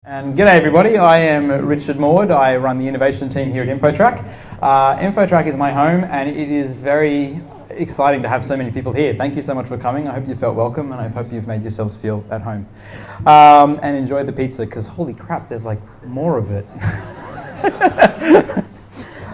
And g'day everybody, I am Richard Morwood. I run the innovation team here at Infotrack. Infotrack is my home and it is very exciting to have so many people here. Thank you so much for coming. I hope you felt welcome and I hope you've made yourselves feel at home. And enjoy the pizza because holy crap, there's like more of it.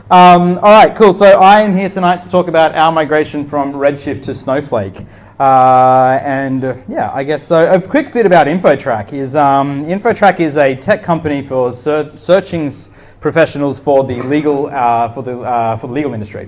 Alright, cool. So I am here tonight to talk about our migration from Redshift to Snowflake. I guess so. A quick bit about Infotrack is Infotrack is a tech company for searching professionals for the legal industry.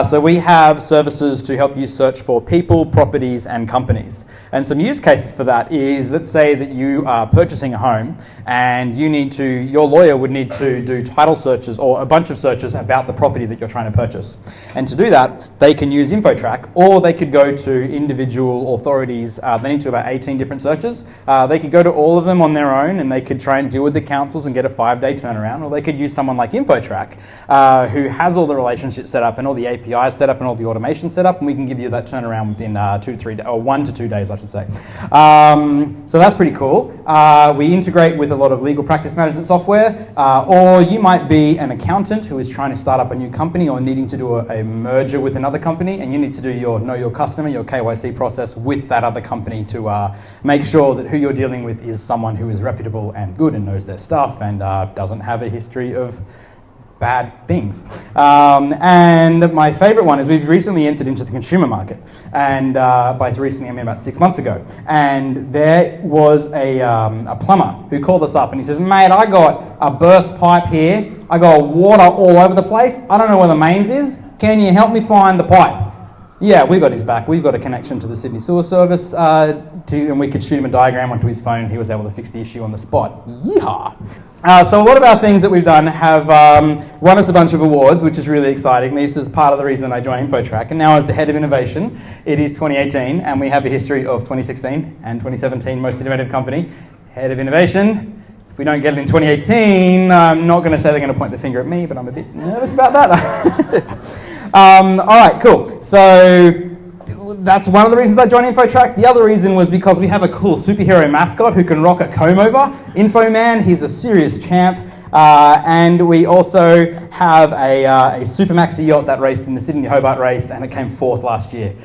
So we have services to help you search for people, properties, and companies. And some use cases for that is, let's say that you are purchasing a home and your lawyer would need to do title searches or a bunch of searches about the property that you're trying to purchase. And to do that, they can use Infotrack, or they could go to individual authorities. They need to do about 18 different searches. They could go to all of them on their own and they could try and deal with the councils and get a 5-day turnaround, or they could use someone like Infotrack who has all the relationships set up and all the APIs set up and all the automation set up, and we can give you that turnaround within 1 to 2 days, I should say. So that's pretty cool. We integrate with a lot of legal practice management software, or you might be an accountant who is trying to start up a new company or needing to do a merger with another company, and you need to do your know your customer, your KYC process with that other company to make sure that who you're dealing with is someone who is reputable and good and knows their stuff and doesn't have a history of bad things. And my favorite one is we've recently entered into the consumer market, and by recently I mean about 6 months ago, and there was a plumber who called us up and he says, mate, I got a burst pipe here, I got water all over the place, I don't know where the mains is, can you help me find the pipe? Yeah, we got his back. We've got a connection to the Sydney Sewer Service, and we could shoot him a diagram onto his phone. He was able to fix the issue on the spot. Yeehaw! So a lot of our things that we've done have won us a bunch of awards, which is really exciting. This is part of the reason I joined Infotrack. And now as the head of innovation, it is 2018, and we have a history of 2016 and 2017, most innovative company. Head of innovation. If we don't get it in 2018, I'm not going to say they're going to point the finger at me, but I'm a bit nervous about that. All right, cool. So that's one of the reasons I joined Infotrack. The other reason was because we have a cool superhero mascot who can rock a comb over. Infoman, he's a serious champ. And we also have a super maxi yacht that raced in the Sydney Hobart race, and it came 4th last year.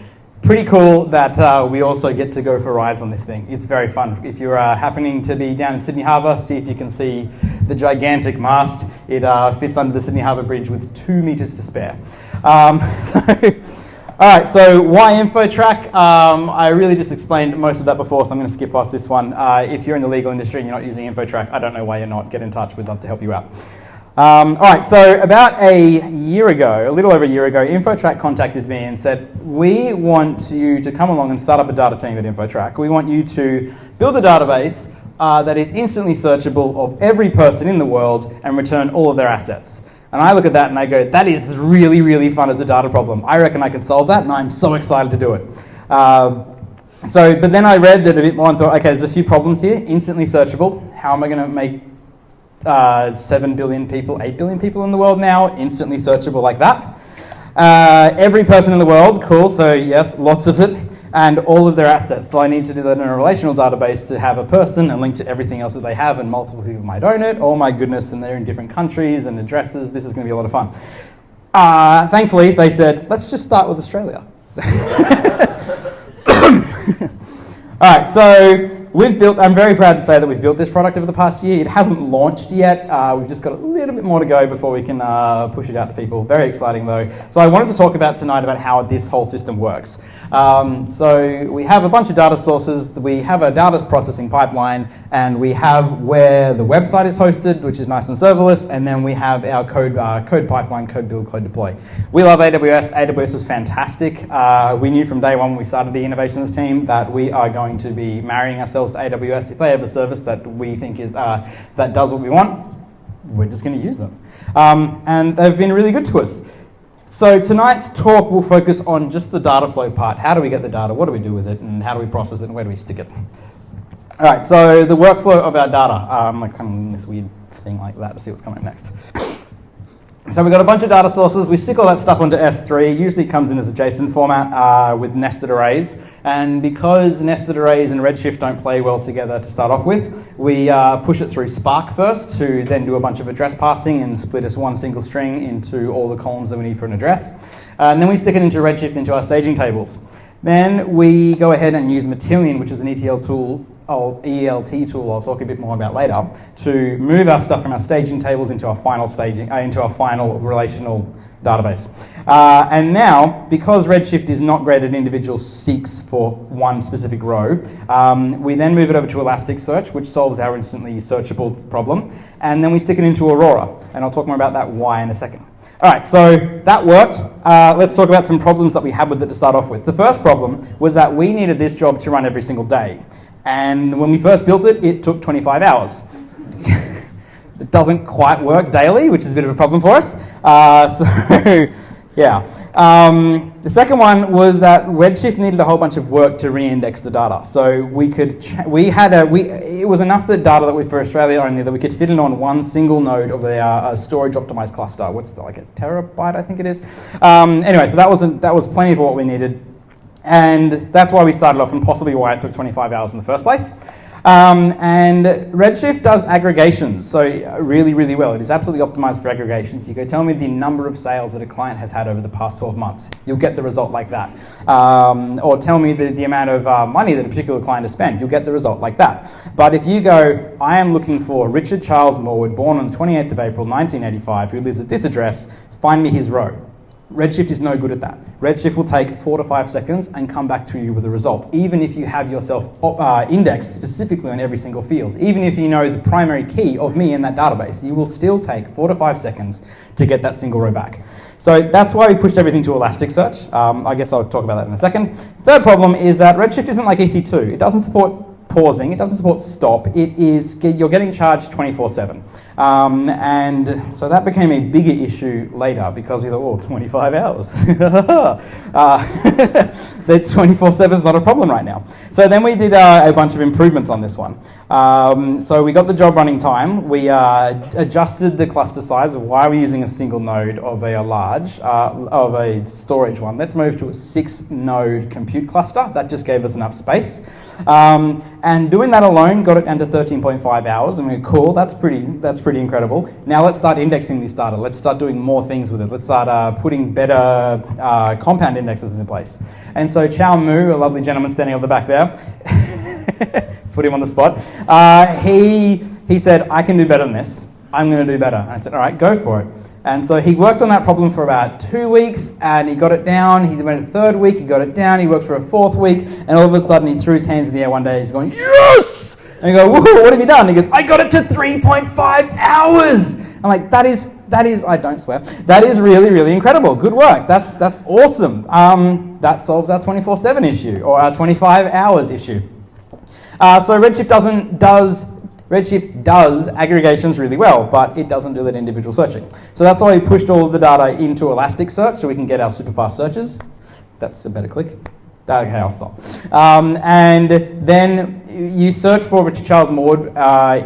Pretty cool that we also get to go for rides on this thing. It's very fun. If you're happening to be down in Sydney Harbour, see if you can see the gigantic mast. It fits under the Sydney Harbour Bridge with 2 meters to spare. All right, so why Infotrack? I really just explained most of that before, so I'm going to skip past this one. If you're in the legal industry and you're not using Infotrack, I don't know why you're not. Get in touch. We'd love to help you out. All right, so about a little over a year ago, Infotrack contacted me and said, we want you to come along and start up a data team at Infotrack. We want you to build a database that is instantly searchable of every person in the world and return all of their assets. And I look at that and I go, that is really, really fun as a data problem. I reckon I can solve that, and I'm so excited to do it. But then I read that a bit more and thought, okay, there's a few problems here. Instantly searchable. How am I going to make 7 billion people, 8 billion people in the world now instantly searchable like that? Every person in the world, cool, so yes, lots of it, and all of their assets. So I need to do that in a relational database to have a person and link to everything else that they have, and multiple people might own it. Oh my goodness, and they're in different countries and addresses. This is going to be a lot of fun. Thankfully, they said, let's just start with Australia. All right, so I'm very proud to say that we've built this product over the past year. It hasn't launched yet. We've just got a little bit more to go before we can push it out to people. Very exciting though. So I wanted to talk about tonight about how this whole system works. So we have a bunch of data sources. We have a data processing pipeline, and we have where the website is hosted, which is nice and serverless, and then we have our code pipeline, code build, code deploy. We love AWS. AWS is fantastic. We knew from day one when we started the innovations team that we are going to be marrying ourselves to AWS. If they have a service that we think is that does what we want, we're just going to use them. And they've been really good to us. So tonight's talk will focus on just the data flow part. How do we get the data? What do we do with it? And how do we process it? And where do we stick it? All right, so the workflow of our data. I'm like kind of in this weird thing like that to see what's coming next. So we've got a bunch of data sources. We stick all that stuff onto S3. Usually comes in as a JSON format with nested arrays. And because nested arrays and Redshift don't play well together to start off with, we push it through Spark first to then do a bunch of address parsing and split us one single string into all the columns that we need for an address. And then we stick it into Redshift into our staging tables. Then we go ahead and use Matillion, which is an ETL tool, ELT tool I'll talk a bit more about later, to move our stuff from our staging tables into our final staging, into our final relational database. And now, because Redshift is not great at individual seeks for one specific row, we then move it over to Elasticsearch, which solves our instantly searchable problem. And then we stick it into Aurora. And I'll talk more about that why in a second. All right, so that worked. Let's talk about some problems that we had with it to start off with. The first problem was that we needed this job to run every single day. And when we first built it, it took 25 hours. It doesn't quite work daily, which is a bit of a problem for us. Yeah. The second one was that Redshift needed a whole bunch of work to re-index the data. So it was enough the data that we, for Australia only, that we could fit it on one single node of a storage optimized cluster. What's like a terabyte, I think it is. Anyway, so that was plenty for what we needed. And that's why we started off and possibly why it took 25 hours in the first place. And Redshift does aggregations, so really, really well. It is absolutely optimized for aggregations. You go tell me the number of sales that a client has had over the past 12 months. You'll get the result like that. Or tell me the amount of money that a particular client has spent. You'll get the result like that. But if you go, I am looking for Richard Charles Morwood, born on the 28th of April, 1985, who lives at this address, find me his row. Redshift is no good at that. Redshift will take 4 to 5 seconds and come back to you with a result, even if you have yourself indexed specifically on every single field. Even if you know the primary key of me in that database, you will still take 4 to 5 seconds to get that single row back. So that's why we pushed everything to Elasticsearch. I guess I'll talk about that in a second. Third problem is that Redshift isn't like EC2. It doesn't support pausing, it doesn't support stop, you're getting charged 24/7. And so that became a bigger issue later because we thought, 25 hours. The 24/7 is not a problem right now. So then we did a bunch of improvements on this one. So we got the job running time, we adjusted the cluster size of why we're using a single node of a storage one. Let's move to a 6-node compute cluster. That just gave us enough space. And doing that alone got it down to 13.5 hours, and we're cool, that's pretty incredible. Now let's start indexing this data. Let's start doing more things with it. Let's start putting better compound indexes in place. And so Chow Mu, a lovely gentleman standing on the back there, put him on the spot, he said, I can do better than this. I'm going to do better. And I said, all right, go for it. And so he worked on that problem for about 2 weeks, and he got it down. He went a third week, he got it down. He worked for a fourth week, and all of a sudden he threw his hands in the air one day. He's going, yes! And you go, woohoo, what have you done? He goes, I got it to 3.5 hours. I'm like, that is, I don't swear, that is really, really incredible. Good work. That's awesome. That solves our 24/7 issue, or our 25 hours issue. So Redshift does aggregations really well, but it doesn't do that individual searching. So that's why we pushed all of the data into Elasticsearch so we can get our super fast searches. That's a better click. Okay, I'll stop. And then you search for Richard Charles Morwood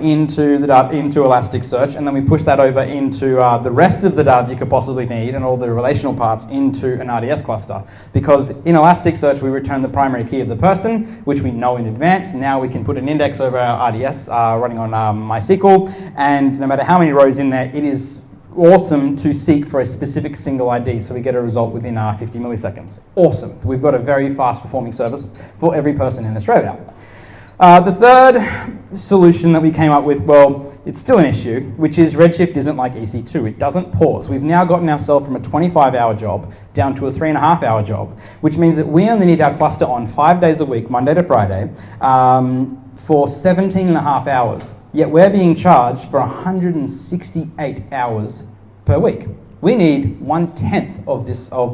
into Elasticsearch, and then we push that over into the rest of the data you could possibly need and all the relational parts into an RDS cluster. Because in Elasticsearch, we return the primary key of the person, which we know in advance. Now we can put an index over our RDS running on MySQL, and no matter how many rows in there, it is awesome to seek for a specific single ID, so we get a result within 50 milliseconds. Awesome. We've got a very fast performing service for every person in Australia. The third solution that we came up with, well, it's still an issue, which is Redshift isn't like EC2. It doesn't pause. We've now gotten ourselves from a 25-hour job down to a 3.5-hour job, which means that we only need our cluster on 5 days a week, Monday to Friday, for 17.5 hours. Yet we're being charged for 168 hours per week. We need 1/10 of this of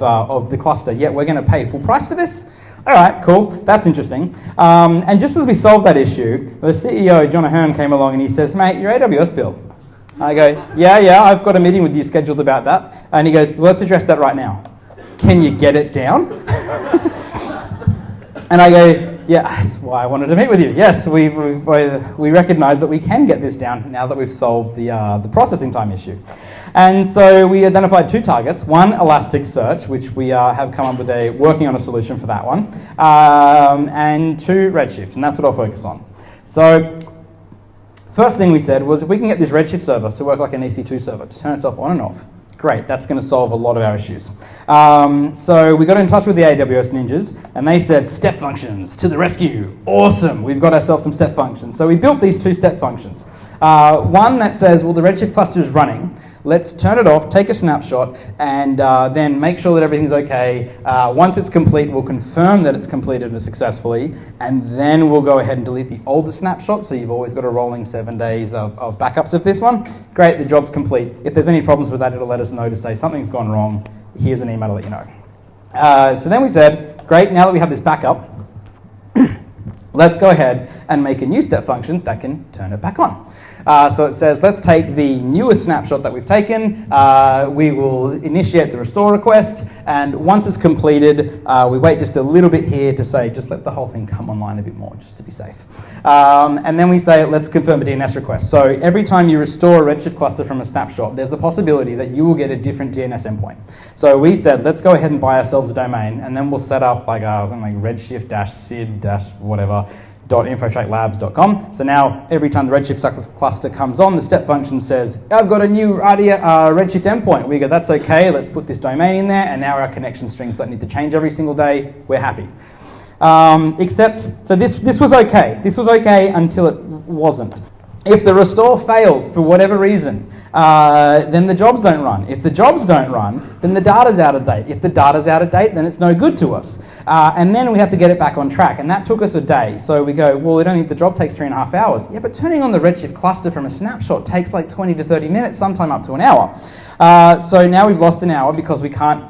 the cluster, yet we're going to pay full price for this? All right, cool, that's interesting. And just as we solved that issue, the CEO, John Ahern, came along and he says, mate, your AWS bill. I go, yeah, I've got a meeting with you scheduled about that. And he goes, well, let's address that right now. Can you get it down? And I go, yeah, that's why I wanted to meet with you. Yes, we recognise that we can get this down now that we've solved the processing time issue. And so we identified 2 targets, one Elasticsearch, which we have come up with working on a solution for that one, and 2 Redshift, and that's what I'll focus on. So first thing we said was if we can get this Redshift server to work like an EC2 server, to turn itself on and off, great, that's going to solve a lot of our issues. So we got in touch with the AWS ninjas, and they said, step functions to the rescue. Awesome, we've got ourselves some step functions. So we built these 2 step functions. One that says, well, the Redshift cluster is running. Let's turn it off, take a snapshot, and then make sure that everything's okay. Once it's complete, we'll confirm that it's completed successfully, and then we'll go ahead and delete the older snapshot, so you've always got a rolling 7 days of backups of this one. Great, the job's complete. If there's any problems with that, it'll let us know to say something's gone wrong. Here's an email to let you know. So then we said, great, now that we have this backup, let's go ahead and make a new step function that can turn it back on. So it says, let's take the newest snapshot that we've taken, we will initiate the restore request, and once it's completed, we wait just a little bit here to say, just let the whole thing come online a bit more, just to be safe. And then we say, let's confirm a DNS request. So every time you restore a Redshift cluster from a snapshot, there's a possibility that you will get a different DNS endpoint. So we said, let's go ahead and buy ourselves a domain, and then we'll set up like something like redshift-sid-whatever, .infotracklabs.com. So now every time the Redshift cluster comes on, the step function says, I've got a new Redshift endpoint. We go, that's okay, let's put this domain in there, and now our connection strings don't need to change every single day. We're happy. So this was okay. This was okay until it wasn't. If the restore fails for whatever reason, then the jobs don't run. If the jobs don't run, then the data's out of date. If the data's out of date, then it's no good to us. And then we have to get it back on track. And that took us a day. So we go, well, the job takes 3.5 hours. Yeah, but turning on the Redshift cluster from a snapshot takes like 20 to 30 minutes, sometime up to an hour. So now we've lost an hour because we can't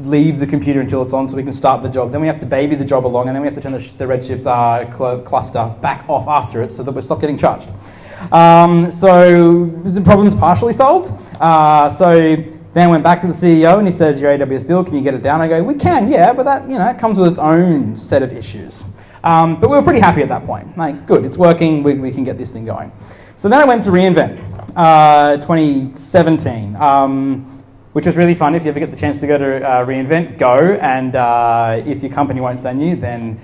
leave the computer until it's on so we can start the job. Then we have to baby the job along, and then we have to turn the Redshift cluster back off after it so that we stop getting charged. So the problem's partially solved. So then I went back to the CEO and he says, your AWS bill, can you get it down? I go, we can, yeah, but that it comes with its own set of issues. But we were pretty happy at that point. Like, good, it's working, we can get this thing going. So then I went to reInvent, 2017, which was really fun. If you ever get the chance to go to reInvent, go, and if your company won't send you, then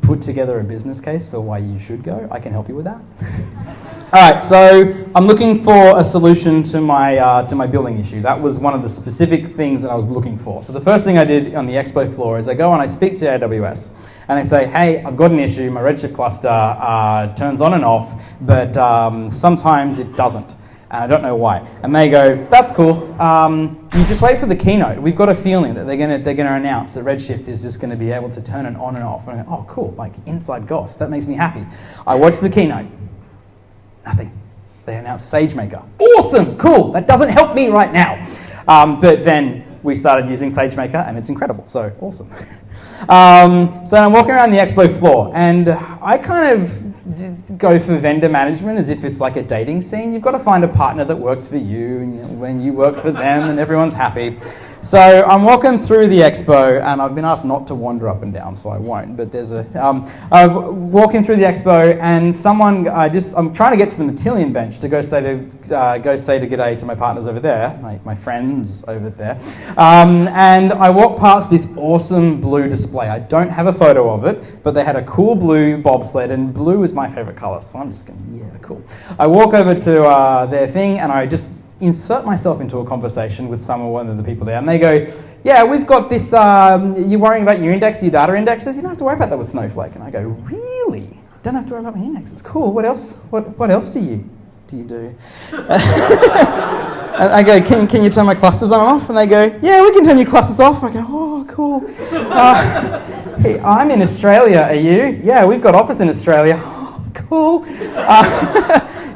put together a business case for why you should go. I can help you with that. All right, so I'm looking for a solution to my building issue. That was one of the specific things that I was looking for. So the first thing I did on the expo floor is I go and I speak to AWS and I say, hey, I've got an issue. My Redshift cluster turns on and off, but sometimes it doesn't. And I don't know why. And they go, that's cool. You just wait for the keynote. We've got a feeling that they're gonna announce that Redshift is just gonna be able to turn it on and off. And I go, oh, cool, like inside GOS. That makes me happy. I watch the keynote. Nothing. They announced SageMaker. Awesome, cool. That doesn't help me right now. But then we started using SageMaker, and it's incredible. So awesome. So I'm walking around the expo floor, and I kind of go for vendor management as if it's like a dating scene. You've got to find a partner that works for you, and when you work for them, and everyone's happy. So I'm walking through the expo, and I've been asked not to wander up and down, so I won't. But there's I'm walking through the expo, and I'm trying to get to the Matillion bench to go say to g'day to my partners over there, my friends over there. And I walk past this awesome blue display. I don't have a photo of it, but they had a cool blue bobsled, and blue is my favorite color, so I'm just going, yeah, cool. I walk over to their thing, and I just insert myself into a conversation with one of the people there, and they go, yeah, we've got this, you're worrying about your data indexes? You don't have to worry about that with Snowflake. And I go, really? Don't have to worry about my indexes. Cool, what else? What else do you do? And I go, can you turn my clusters on and off? And they go, yeah, we can turn your clusters off. I go, oh, cool. Hey, I'm in Australia, are you? Yeah, we've got office in Australia. Oh, cool.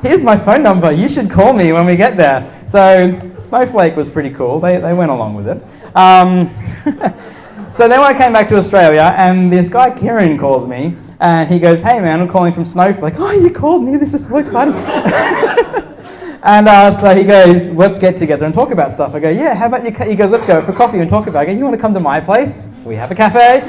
Here's my phone number. You should call me when we get there. So Snowflake was pretty cool. They went along with it. So then when I came back to Australia, and this guy Kieran calls me, and he goes, hey man, I'm calling from Snowflake. Oh, you called me. This is so exciting. And so he goes, let's get together and talk about stuff. I go, yeah, how about you? He goes, let's go for coffee and talk about it. I go, you want to come to my place? We have a cafe.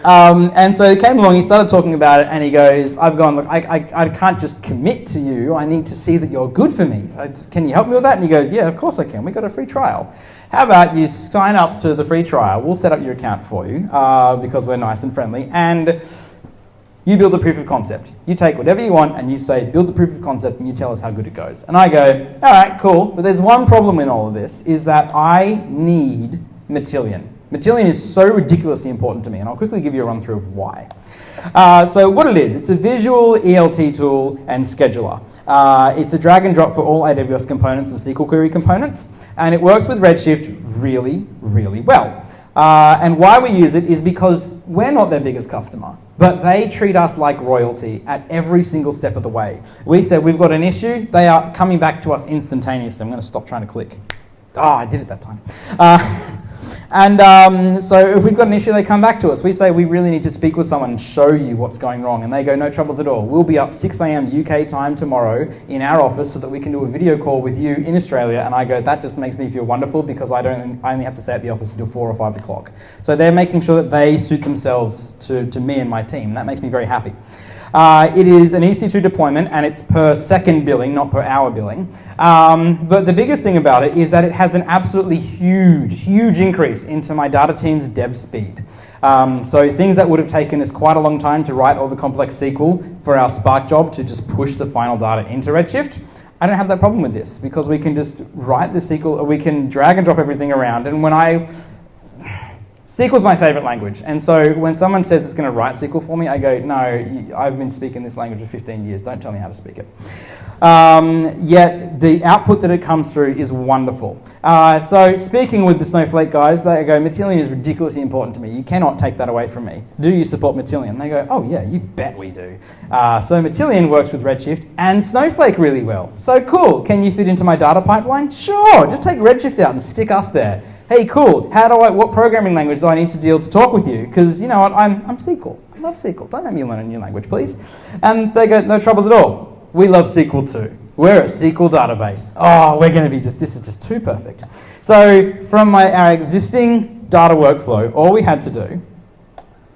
And so he came along, he started talking about it, and he goes, I've gone, look, I can't just commit to you. I need to see that you're good for me. Can you help me with that? And he goes, yeah, of course I can. We got a free trial. How about you sign up to the free trial? We'll set up your account for you because we're nice and friendly. And you build a proof of concept. You take whatever you want and you say, build the proof of concept, and you tell us how good it goes. And I go, all right, cool. But there's one problem in all of this, is that I need Matillion. Matillion is so ridiculously important to me, and I'll quickly give you a run through of why. So what it is, it's a visual ELT tool and scheduler. It's a drag and drop for all AWS components and SQL query components, and it works with Redshift really, really well. And why we use it is because we're not their biggest customer, but they treat us like royalty at every single step of the way. We said we've got an issue, they are coming back to us instantaneously. I'm going to stop trying to click. I did it that time. So if we've got an issue, they come back to us. We say we really need to speak with someone and show you what's going wrong. And they go, no troubles at all. We'll be up 6 a.m. UK time tomorrow in our office so that we can do a video call with you in Australia. And I go, that just makes me feel wonderful because I only have to stay at the office until 4 or 5 o'clock. So they're making sure that they suit themselves to me and my team. That makes me very happy. It is an EC2 deployment, and it's per second billing, not per hour billing. But the biggest thing about it is that it has an absolutely huge increase into my data team's dev speed. So things that would have taken us quite a long time to write all the complex SQL for our Spark job to just push the final data into Redshift, I don't have that problem with this because we can just write the SQL, or we can drag and drop everything around. And SQL's my favorite language, and so when someone says it's going to write SQL for me, I go, no, I've been speaking this language for 15 years, don't tell me how to speak it. Yet the output that it comes through is wonderful. So speaking with the Snowflake guys, they go, Matillion is ridiculously important to me, you cannot take that away from me. Do you support Matillion? They go, oh yeah, you bet we do. So Matillion works with Redshift and Snowflake really well. So cool, can you fit into my data pipeline? Sure, just take Redshift out and stick us there. Hey, cool, what programming language do I need to deal to talk with you? Because, you know what, I'm SQL. I love SQL. Don't make me learn a new language, please. And they go, no troubles at all. We love SQL too. We're a SQL database. Oh, we're going to be this is just too perfect. So from our existing data workflow, all we had to do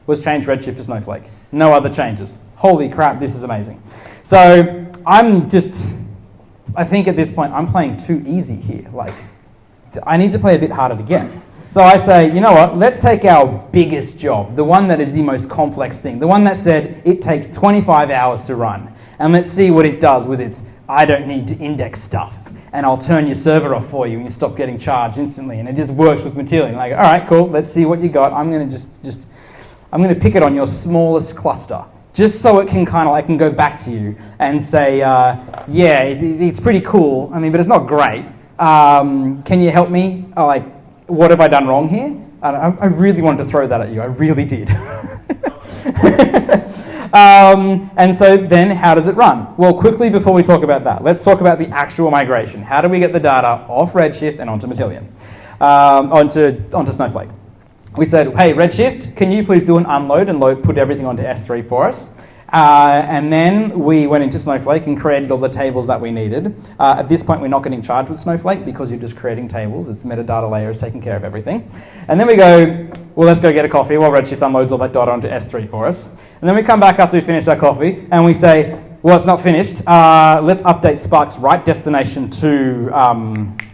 was change Redshift to Snowflake. No other changes. Holy crap, this is amazing. So I think at this point, I'm playing too easy here. I need to play a bit harder to get. So I say, you know what, let's take our biggest job, the one that is the most complex thing, the one that said it takes 25 hours to run, and let's see what it does with its, I don't need to index stuff, and I'll turn your server off for you and you stop getting charged instantly, and it just works with Matillion. Like, all right, cool, let's see what you got. I'm going to pick it on your smallest cluster, just so it can I can go back to you and say, yeah, it's pretty cool, but it's not great. Can you help me? What have I done wrong here? I really wanted to throw that at you. I really did. And so then how does it run? Well, quickly before we talk about that, let's talk about the actual migration. How do we get the data off Redshift and onto Matillion? Onto Snowflake. We said, hey, Redshift, can you please do an unload and put everything onto S3 for us? And then we went into Snowflake and created all the tables that we needed. At this point, we're not getting charged with Snowflake because you're just creating tables. Its metadata layer is taking care of everything. And then we go, well, let's go get a coffee while Redshift unloads all that data onto S3 for us. And then we come back after we finish our coffee and we say, well, it's not finished. Let's update Spark's write destination to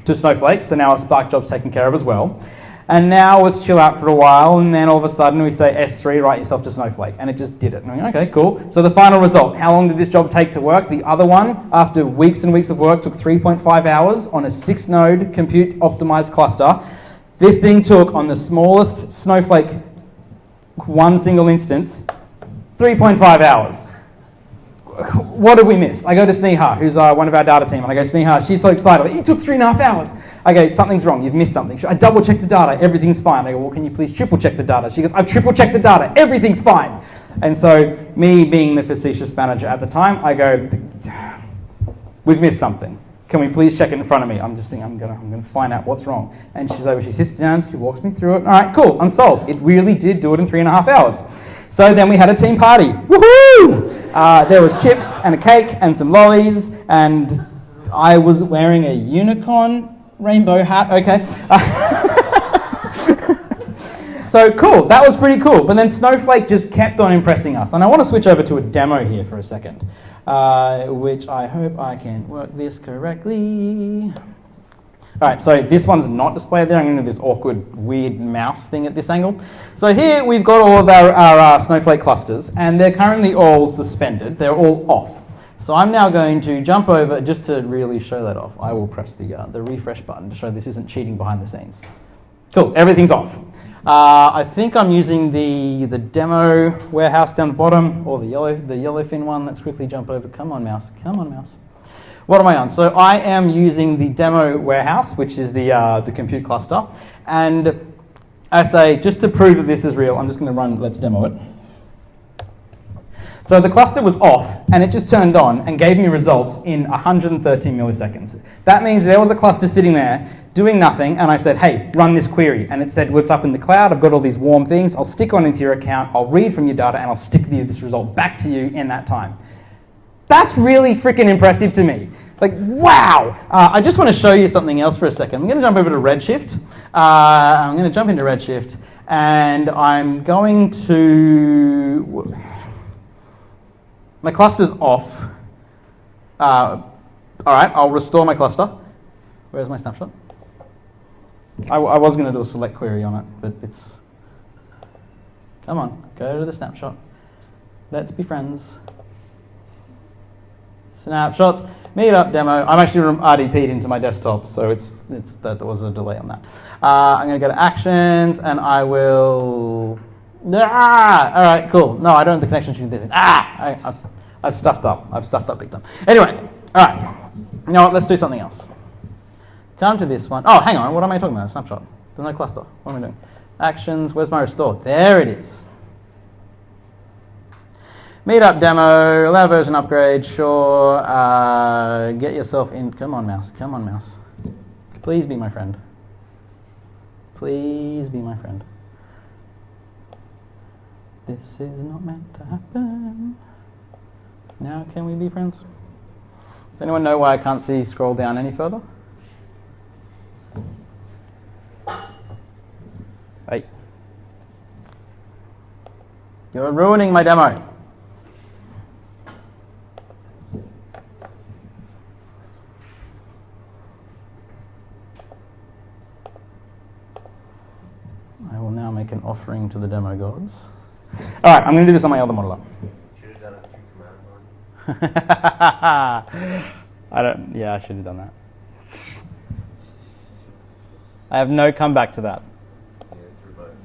Snowflake. So now our Spark job's taken care of as well. And now let's chill out for a while, and then all of a sudden we say S3, write yourself to Snowflake, and it just did it. And I'm like, okay, cool. So the final result, how long did this job take to work? The other one, after weeks and weeks of work, took 3.5 hours on a 6-node compute optimized cluster. This thing took, on the smallest Snowflake, one single instance, 3.5 hours. What have we missed? I go to Sneha, who's one of our data team, and I go, Sneha, she's so excited. It took 3.5 hours. I go, something's wrong, you've missed something. I double check the data, everything's fine. I go, well, can you please triple check the data? She goes, I've triple checked the data, everything's fine. And so, me being the facetious manager at the time, I go, we've missed something. Can we please check it in front of me? I'm just thinking, I'm gonna find out what's wrong. And she's over, she sits down, she walks me through it. All right, cool, I'm sold. It really did do it in 3.5 hours. So then we had a team party. Woohoo! There was chips and a cake and some lollies, and I was wearing a unicorn rainbow hat. Okay. So cool, that was pretty cool. But then Snowflake just kept on impressing us. And I want to switch over to a demo here for a second, which I hope I can work this correctly. All right, so this one's not displayed there. I'm going to do this awkward, weird mouse thing at this angle. So here we've got all of our Snowflake clusters, and they're currently all suspended. They're all off. So I'm now going to jump over, just to really show that off, I will press the refresh button to show this isn't cheating behind the scenes. Cool, everything's off. I think I'm using the demo warehouse down the bottom, or the yellowfin one. Let's quickly jump over. Come on, mouse. Come on, mouse. What am I on? So I am using the demo warehouse, which is the compute cluster. And I say, just to prove that this is real, I'm just going to run let's demo it. So the cluster was off, and it just turned on and gave me results in 113 milliseconds. That means there was a cluster sitting there doing nothing, and I said, hey, run this query. And it said, what's up in the cloud? I've got all these warm things. I'll stick one into your account. I'll read from your data, and I'll stick this result back to you in that time. That's really freaking impressive to me. Like, wow. I just want to show you something else for a second. I'm going to jump over to Redshift. I'm going to jump into Redshift, and I'm going to... My cluster's off. All right, I'll restore my cluster. Where's my snapshot? I was going to do a select query on it, but it's... Come on, go to the snapshot. Let's be friends. Snapshots, meetup demo. I'm actually RDP'd into my desktop, so there was a delay on that. I'm going to go to actions, and I will... all right, cool. No, I don't have the connection to this. I've stuffed up. I've stuffed up big time. Anyway, all right. You know what? Let's do something else. Come to this one. Oh, hang on. What am I talking about? Snapshot. There's no cluster. What am I doing? Actions. Where's my restore? There it is. Meetup demo. Allow version upgrade. Sure. Get yourself in. Come on, mouse. Come on, mouse. Please be my friend. Please be my friend. This is not meant to happen. Now can we be friends? Does anyone know why I can't see scroll down any further? Hey. You're ruining my demo. I will now make an offering to the demo gods. All right, I'm going to do this on my other modeler. Should have done it through command line. I should have done that. I have no comeback to that. Yeah, through both.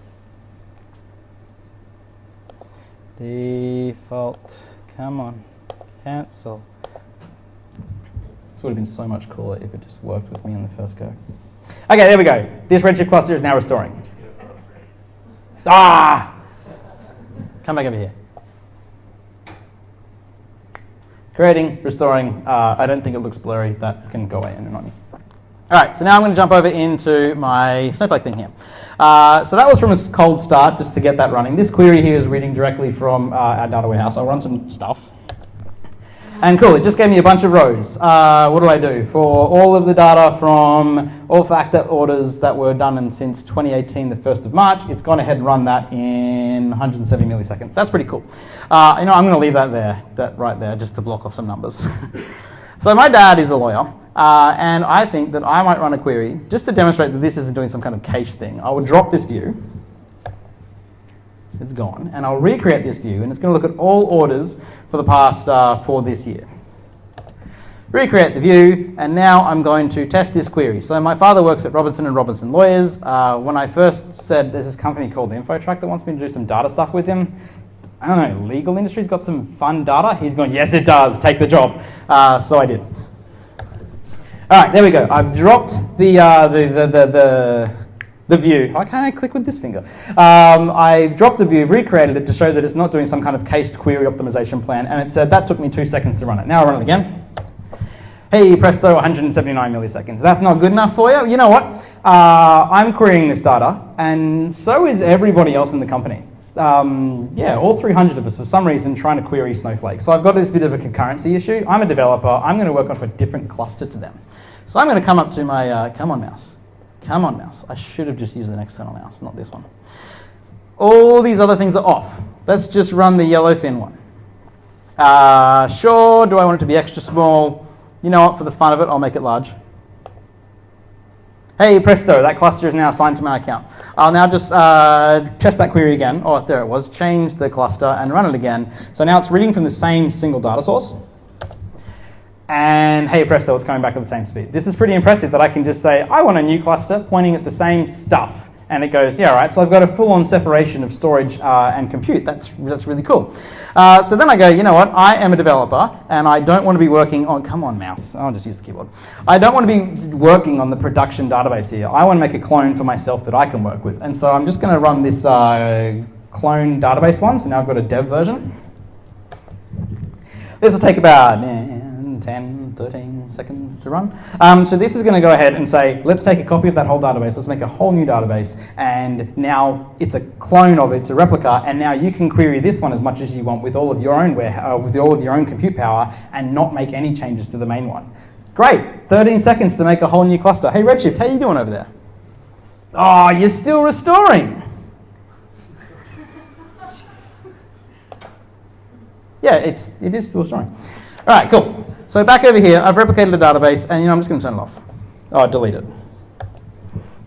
Default, come on, cancel. This would have been so much cooler if it just worked with me on the first go. Okay, there we go. This Redshift cluster is now restoring. Come back over here. Creating, restoring. I don't think it looks blurry. That can go away in a minute. All right, so now I'm going to jump over into my Snowflake thing here. So that was from a cold start, just to get that running. This query here is reading directly from our data warehouse. I'll run some stuff. And cool, it just gave me a bunch of rows. What do I do? For all of the data from all factor orders that were done since 2018, the 1st of March, it's gone ahead and run that in 170 milliseconds. That's pretty cool. I'm going to leave that right there, just to block off some numbers. So my dad is a lawyer, and I think that I might run a query just to demonstrate that this isn't doing some kind of cache thing. I will drop this view. It's gone, and I'll recreate this view, and it's going to look at all orders for the past for this year. Recreate the view, and now I'm going to test this query. So my father works at Robinson & Robinson Lawyers. When I first said there's this company called Infotrack that wants me to do some data stuff with him, I don't know, legal industry's got some fun data. He's going, yes it does, take the job. So I did. All right, there we go. I've dropped the view. Why can't I click with this finger? I dropped the view, recreated it to show that it's not doing some kind of cached query optimization plan, and it said that took me 2 seconds to run it. Now I'll run it again. Hey, presto, 179 milliseconds. That's not good enough for you? You know what? I'm querying this data, and so is everybody else in the company. All 300 of us, for some reason, trying to query Snowflake. So I've got this bit of a concurrency issue. I'm a developer. I'm going to work on a different cluster to them. So I'm going to come up to my, come on mouse. Come on mouse. I should have just used an external mouse, not this one. All these other things are off. Let's just run the yellowfin one. Sure, do I want it to be extra small? You know what, for the fun of it, I'll make it large. Hey, presto, that cluster is now assigned to my account. I'll now just test that query again. Oh, there it was. Change the cluster and run it again. So now it's reading from the same single data source. And hey, presto, it's coming back at the same speed. This is pretty impressive that I can just say, I want a new cluster pointing at the same stuff. And it goes, yeah, right, so I've got a full-on separation of storage and compute. That's really cool. So then I go, you know what, I am a developer, and I don't want to be working on, come on, mouse, I'll just use the keyboard. I don't want to be working on the production database here. I want to make a clone for myself that I can work with. And so I'm just going to run this clone database one. So now I've got a dev version. This will take about 10, 13 seconds to run. So this is going to go ahead and say, let's take a copy of that whole database, let's make a whole new database, and now it's a clone of it, it's a replica, and now you can query this one as much as you want with all of your own with all of your own compute power and not make any changes to the main one. Great, 13 seconds to make a whole new cluster. Hey Redshift, how you doing over there? Oh, you're still restoring. Yeah, it is still restoring. All right, cool. So back over here, I've replicated the database, and I'm just going to turn it off. Oh, delete it. All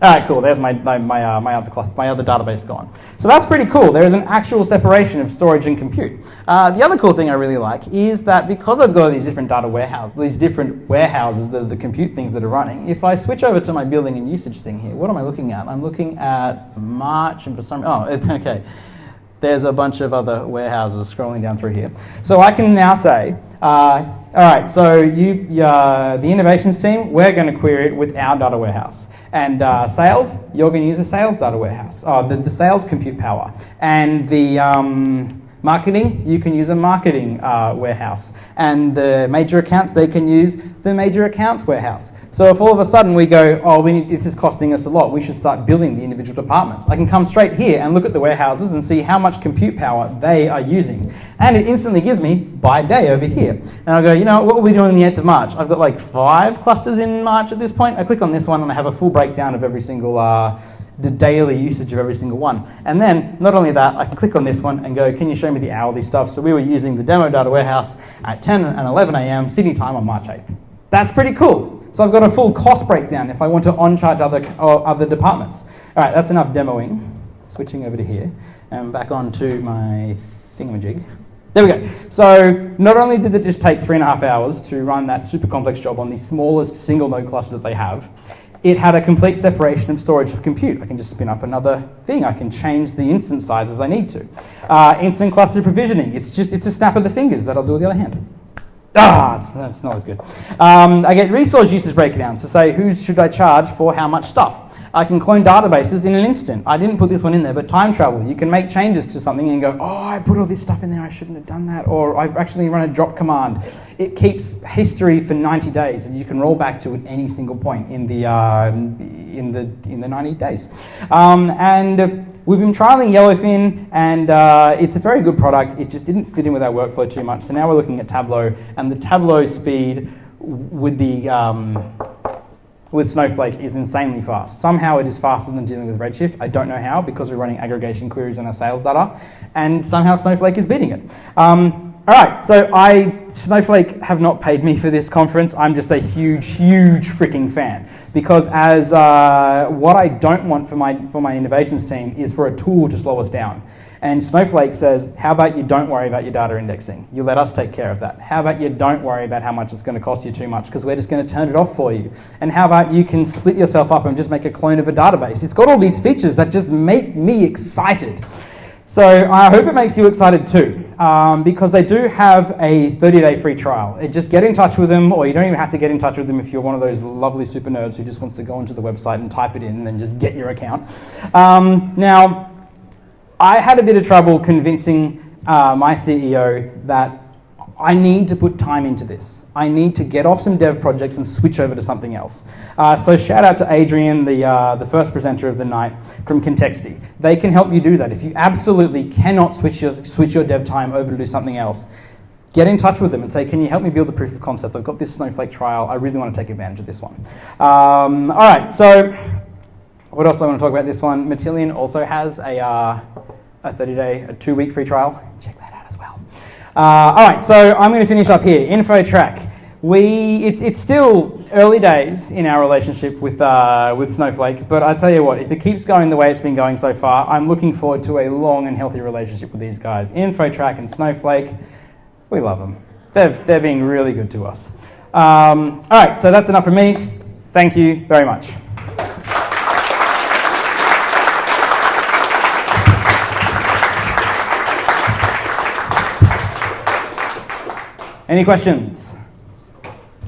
right, cool. There's my other cluster, my other database gone. So that's pretty cool. There is an actual separation of storage and compute. The other cool thing I really like is that because I've got these different data warehouses, the compute things that are running, if I switch over to my billing and usage thing here, what am I looking at? I'm looking at March, and for some, okay. There's a bunch of other warehouses scrolling down through here. So I can now say, all right, so the innovations team, we're going to query it with our data warehouse. And sales, you're going to use a sales data warehouse, the sales compute power. And the marketing, you can use a marketing warehouse. And the major accounts, they can use the major accounts warehouse. So if all of a sudden we go, this is costing us a lot, we should start billing the individual departments. I can come straight here and look at the warehouses and see how much compute power they are using. And it instantly gives me by day over here. And I'll go, you know, what were we doing on the 8th of March? I've got like 5 clusters in March at this point. I click on this one and I have a full breakdown of every single the daily usage of every single one. And then, not only that, I can click on this one and go, can you show me the hourly stuff? So we were using the demo data warehouse at 10 and 11 a.m. Sydney time on March 8th. That's pretty cool. So I've got a full cost breakdown if I want to on-charge other departments. All right, that's enough demoing. Switching over to here and back onto my thingamajig. There we go. So not only did it just take 3.5 hours to run that super complex job on the smallest single node cluster that they have, it had a complete separation of storage of compute. I can just spin up another thing. I can change the instance size as I need to. Instant cluster provisioning. It's a snap of the fingers that I'll do with the other hand. That's not as good. I get resource usage breakdowns to say who should I charge for how much stuff. I can clone databases in an instant. I didn't put this one in there, but time travel. You can make changes to something and go, I put all this stuff in there, I shouldn't have done that, or I've actually run a drop command. It keeps history for 90 days, and you can roll back to at any single point in the 90 days. And we've been trialing Yellowfin, and it's a very good product. It just didn't fit in with our workflow too much. So now we're looking at Tableau, and the Tableau speed with Snowflake is insanely fast. Somehow it is faster than dealing with Redshift. I don't know how, because we're running aggregation queries on our sales data, and somehow Snowflake is beating it. All right, so Snowflake have not paid me for this conference. I'm just a huge freaking fan, because as what I don't want for my innovations team is for a tool to slow us down. And Snowflake says, how about you don't worry about your data indexing? You let us take care of that. How about you don't worry about how much it's going to cost you too much, because we're just going to turn it off for you. And how about you can split yourself up and just make a clone of a database? It's got all these features that just make me excited. So I hope it makes you excited too, because they do have a 30-day free trial. Just get in touch with them, or you don't even have to get in touch with them if you're one of those lovely super nerds who just wants to go onto the website and type it in and then just get your account. Now, I had a bit of trouble convincing my CEO that I need to put time into this. I need to get off some dev projects and switch over to something else. So shout out to Adrian, the first presenter of the night from Contexty. They can help you do that. If you absolutely cannot switch your dev time over to do something else, get in touch with them and say, can you help me build a proof of concept? I've got this Snowflake trial. I really want to take advantage of this one. All right, so what else do I want to talk about this one? Matillion also has a 2-week free trial. Check that out as well. All right, so I'm going to finish up here. Infotrack. It's still early days in our relationship with Snowflake, but I tell you what, if it keeps going the way it's been going so far, I'm looking forward to a long and healthy relationship with these guys. Infotrack and Snowflake, we love them. They're being really good to us. All right, so that's enough from me. Thank you very much. Any questions?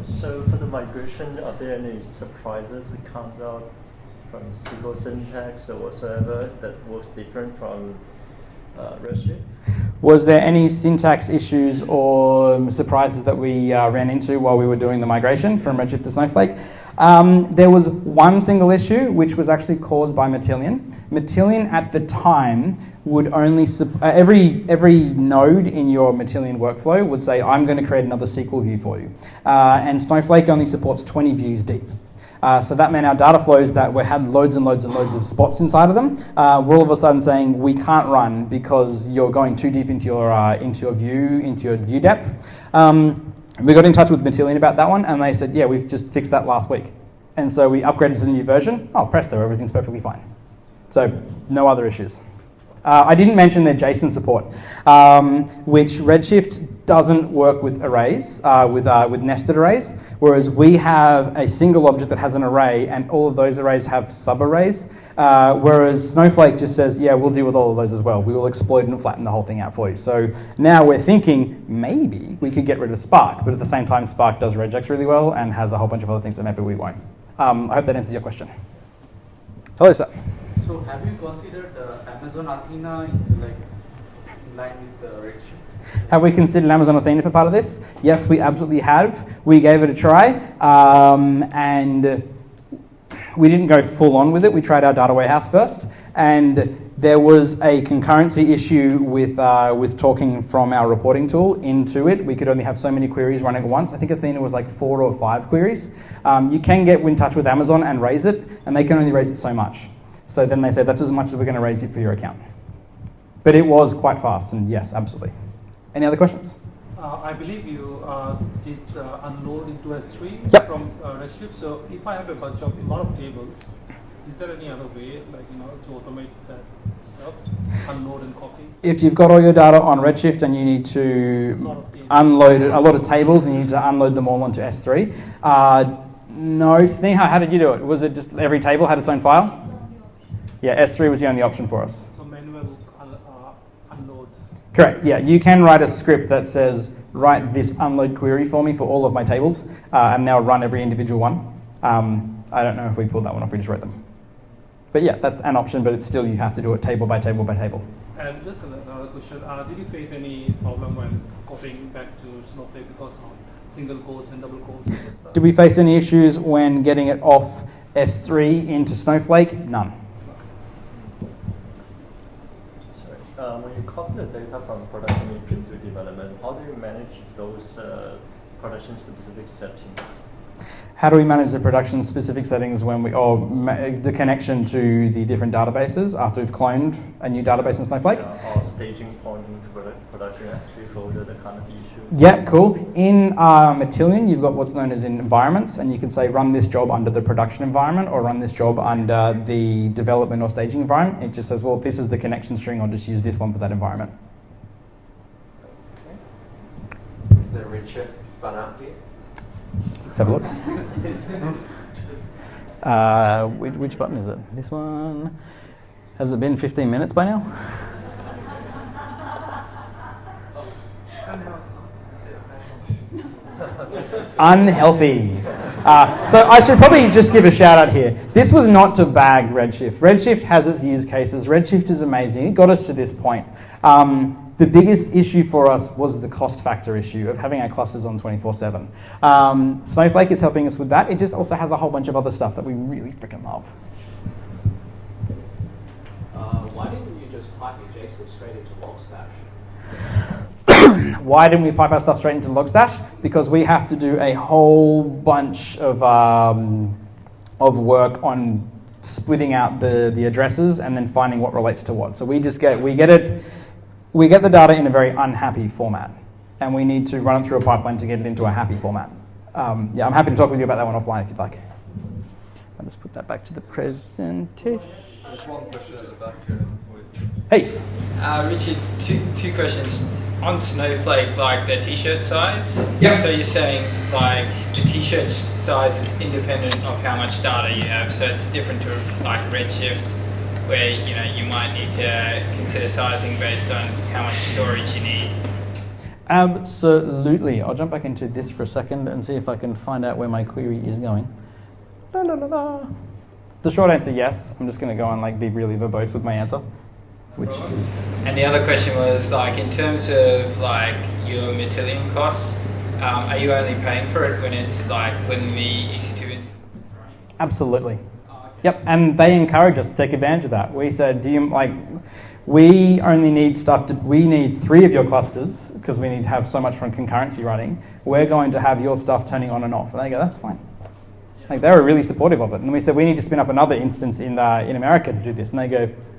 So for the migration, are there any surprises that comes out from SQL syntax or whatsoever that was different from Redshift? Was there any syntax issues or surprises that we ran into while we were doing the migration from Redshift to Snowflake? There was one single issue, which was actually caused by Matillion. Matillion at the time would only, every node in your Matillion workflow would say, I'm going to create another SQL view for you. And Snowflake only supports 20 views deep. So that meant our data flows that had loads and loads and loads of spots inside of them were all of a sudden saying, we can't run because you're going too deep into your view depth. We got in touch with Matillion about that one, and they said, yeah, we've just fixed that last week. And so we upgraded to the new version. Oh, presto, everything's perfectly fine. So no other issues. I didn't mention their JSON support, which Redshift doesn't work with arrays, with nested arrays, whereas we have a single object that has an array, and all of those arrays have sub-arrays, whereas Snowflake just says, yeah, we'll deal with all of those as well. We will exploit and flatten the whole thing out for you. So now we're thinking maybe we could get rid of Spark, but at the same time, Spark does regex really well and has a whole bunch of other things that maybe we won't. I hope that answers your question. Hello, sir. So have you considered Amazon Athena in line with Redshift? Have we considered Amazon Athena for part of this? Yes, we absolutely have. We gave it a try, and we didn't go full on with it. We tried our data warehouse first, and there was a concurrency issue with talking from our reporting tool into it. We could only have so many queries running at once. I think Athena was like 4 or 5 queries. You can get in touch with Amazon and raise it, and they can only raise it so much. So then they said, that's as much as we're going to raise it for your account. But it was quite fast, and yes, absolutely. Any other questions? I believe you did unload into S3 Yep. from Redshift. So if I have a lot of tables, is there any other way, to automate that stuff, unload and copies? If you've got all your data on Redshift and you need to unload a lot of tables and you need to unload them all onto S3, no, Sneha, how did you do it? Was it just every table had its own file? Yeah, S3 was the only option for us. So manual unload. Correct, yeah. You can write a script that says, write this unload query for me for all of my tables, and they'll run every individual one. I don't know if we pulled that one off, we just wrote them. But yeah, that's an option, but it's still, you have to do it table by table by table. And just another question, did you face any problem when copying back to Snowflake because of single quotes and double quotes and stuff? Did we face any issues when getting it off S3 into Snowflake? None. When you copy the data from production into development, how do you manage those production-specific settings? How do we manage the production-specific settings when the connection to the different databases after we've cloned a new database in Snowflake? Or staging point into production S3 folder, the kind of issue? Yeah, cool. In Matillion, you've got what's known as environments, and you can say run this job under the production environment or run this job under the development or staging environment. It just says, well, this is the connection string, I'll just use this one for that environment. Okay. Is there Redshift spun out here? Let's have a look. Which button is it? This one. Has it been 15 minutes by now? Unhealthy. So I should probably just give a shout out here. This was not to bag Redshift. Redshift has its use cases. Redshift is amazing. It got us to this point. The biggest issue for us was the cost factor issue of having our clusters on 24/7. Snowflake is helping us with that. It just also has a whole bunch of other stuff that we really freaking love. Why didn't you just pipe your JSON straight into Logstash? Why didn't we pipe our stuff straight into Logstash? Because we have to do a whole bunch of work on splitting out the addresses and then finding what relates to what. So we get the data in a very unhappy format, and we need to run it through a pipeline to get it into a happy format. Yeah, I'm happy to talk with you about that one offline if you'd like. I'll just put that back to the presentation. There's one question at the back here. Hey. Richard, two questions. On Snowflake, like the t-shirt size, yeah. So you're saying like the t-shirt size is independent of how much data you have, so it's different to like Redshift, where you might need to consider sizing based on how much storage you need. Absolutely. I'll jump back into this for a second and see if I can find out where my query is going. La, la, la, la. The short answer, yes. I'm just going to go and like be really verbose with my answer. Which is. And the other question was like in terms of like your Matillion costs, are you only paying for it when it's like when the EC2 instance is running? Absolutely. Oh, okay. Yep, and they encourage us to take advantage of that. We said, we only need we need 3 of your clusters because we need to have so much from concurrency running. We're going to have your stuff turning on and off. And they go, that's fine. Like they were really supportive of it. And we said, we need to spin up another instance in America to do this. And they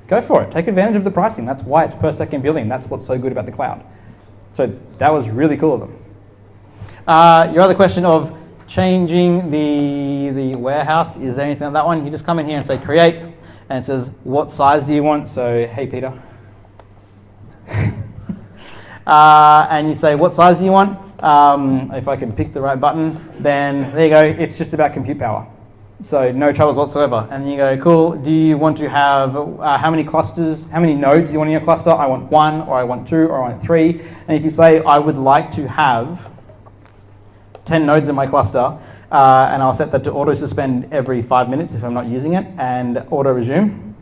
go for it. Take advantage of the pricing. That's why it's per second billing. That's what's so good about the cloud. So that was really cool of them. Your other question of changing the warehouse, is there anything on that one? You just come in here and say create, and it says, what size do you want? So, hey, Peter. And you say, what size do you want? If I can pick the right button, then there you go. It's just about compute power. So no troubles whatsoever. And then you go, cool, do you want to have how many clusters, how many nodes do you want in your cluster? I want 1, or I want 2, or I want 3. And if you say, I would like to have 10 nodes in my cluster, and I'll set that to auto suspend every 5 minutes if I'm not using it, and auto resume.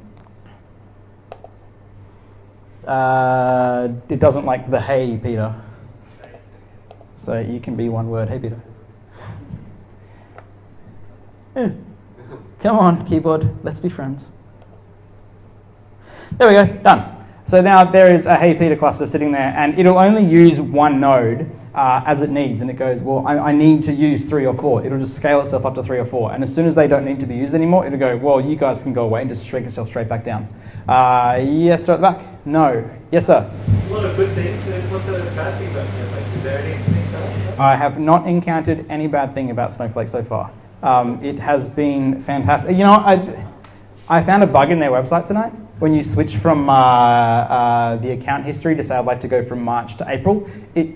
It doesn't like the hey, Peter. So you can be one word, hey, Peter. Come on, keyboard, let's be friends. There we go, done. So now there is a Hey Peter cluster sitting there, and it'll only use 1 node as it needs, and it goes, well, I need to use 3 or 4. It'll just scale itself up to 3 or 4, and as soon as they don't need to be used anymore, it'll go, well, you guys can go away and just shrink itself straight back down. Yes, sir, at the back? No. Yes, sir? A lot of good things. What's the bad thing about Snowflake? Is there anything bad? I have not encountered any bad thing about Snowflake so far. It has been fantastic. You know, I found a bug in their website tonight. When you switch from the account history to say I'd like to go from March to April, it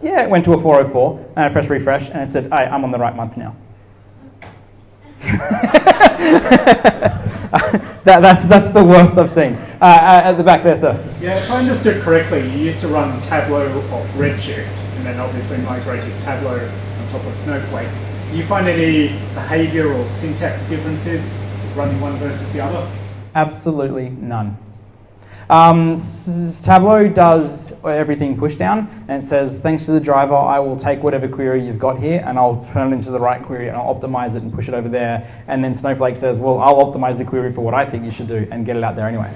went to a 404, and I pressed refresh, and it said, hey, I'm on the right month now. That's the worst I've seen. At the back there, sir. Yeah, if I understood correctly, you used to run Tableau off Redshift, and then obviously migrated Tableau on top of Snowflake. Do you find any behavior or syntax differences running one versus the other? Absolutely none. Tableau does everything push down, and it says, thanks to the driver, I will take whatever query you've got here and I'll turn it into the right query and I'll optimize it and push it over there. And then Snowflake says, well, I'll optimize the query for what I think you should do and get it out there anyway.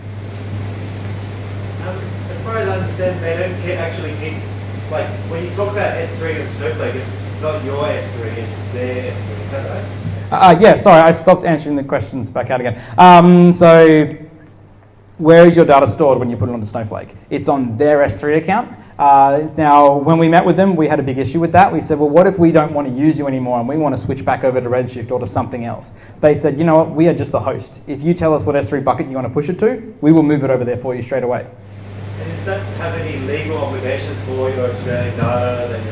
As far as I understand, they don't actually keep, like, when you talk about S3 and Snowflake, it's not your S3, it's their S3, is that right? Yeah, sorry, I stopped answering the questions back out again. So where is your data stored when you put it onto Snowflake? It's on their S3 account. Now, when we met with them, we had a big issue with that. We said, well, what if we don't want to use you anymore and we want to switch back over to Redshift or to something else? They said, you know what, we are just the host. If you tell us what S3 bucket you want to push it to, we will move it over there for you straight away. And does that have any legal obligations for your Australian data that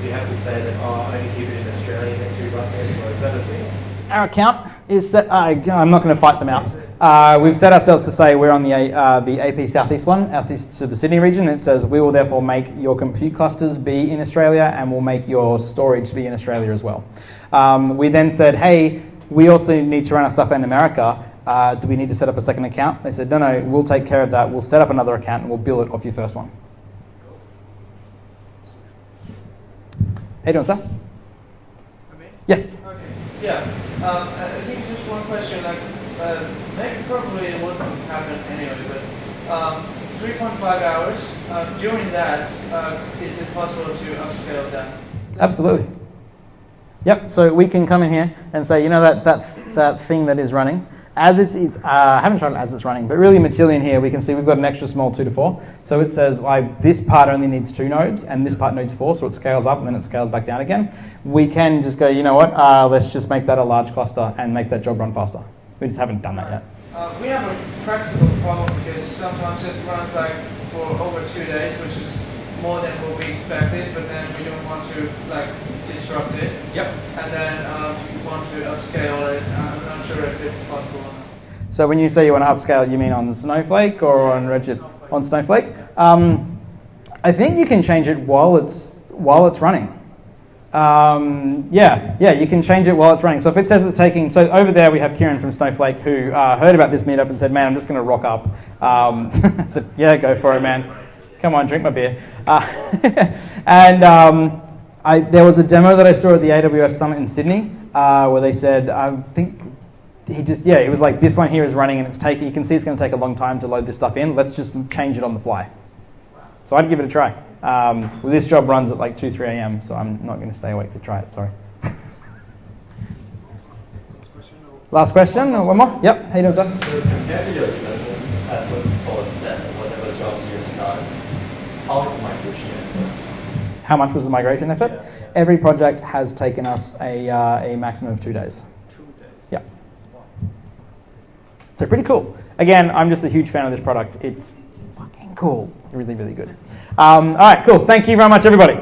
do you have to say that, I only keep it in Australian S3 buckets, or is that a thing? Our account is set, I'm not going to fight the mouse. We've set ourselves to say we're on the AP Southeast one, out to the Sydney region. It says we will therefore make your compute clusters be in Australia and we'll make your storage be in Australia as well. We then said, hey, we also need to run our stuff in America. Do we need to set up a second account? They said, no, we'll take care of that. We'll set up another account and we'll bill it off your first one. How you doing, sir? Yes. Okay. Yeah. I think just one question. Like, maybe probably it won't happen anyway. But 3.5 hours. During that, is it possible to upscale that? Absolutely. Yep. So we can come in here and say, you know, that thing that is running. as I haven't tried it as it's running, but really Matillion here, we can see we've got an extra small 2 to 4. So it says this part only needs 2 nodes and this part needs 4, so it scales up and then it scales back down again. We can just go, you know what, let's just make that a large cluster and make that job run faster. We just haven't done that yet. We have a practical problem because sometimes it runs like for over 2 days, which is more than what we expected, but then we don't want to like disrupt it. Yep. And then we want to upscale it. I'm not sure if it's possible or not. So when you say you want to upscale, you mean on Snowflake or on Redshift? Snowflake. On Snowflake. I think you can change it while it's running. Yeah, you can change it while it's running. So if it says it's taking, so over there we have Kieran from Snowflake who heard about this meetup and said, man, I'm just going to rock up. I said, yeah, go for it, man. Come on, drink my beer. And there was a demo that I saw at the AWS Summit in Sydney where they said, I think it was like, this one here is running and it's taking, you can see it's going to take a long time to load this stuff in. Let's just change it on the fly. So I'd give it a try. Well, this job runs at like 2, 3 a.m., so I'm not going to stay awake to try it, sorry. Last question, or one more? Yep, how you doing, sir? So compared to your development effort for that, whatever jobs you've done, how is the migration effort? How much was the migration effort? Yeah. Every project has taken us a maximum of 2 days. 2 days? Yeah. So pretty cool. Again, I'm just a huge fan of this product. It's fucking cool. Really, really good. All right, cool. Thank you very much, everybody.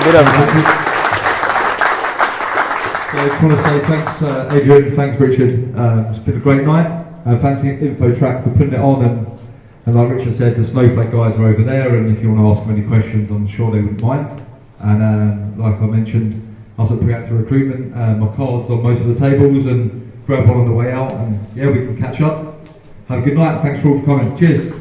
Good overtime. I just want to say thanks, Adrian, thanks, Richard. It's been a great night. Thanks Infotrack for putting it on, and like Richard said, the Snowflake guys are over there, and if you want to ask them any questions, I'm sure they wouldn't mind. And like I mentioned, I was at Preacta Recruitment, my card's on most of the tables, and grab one on the way out, and yeah, we can catch up. Have a good night, thanks for all for coming. Cheers.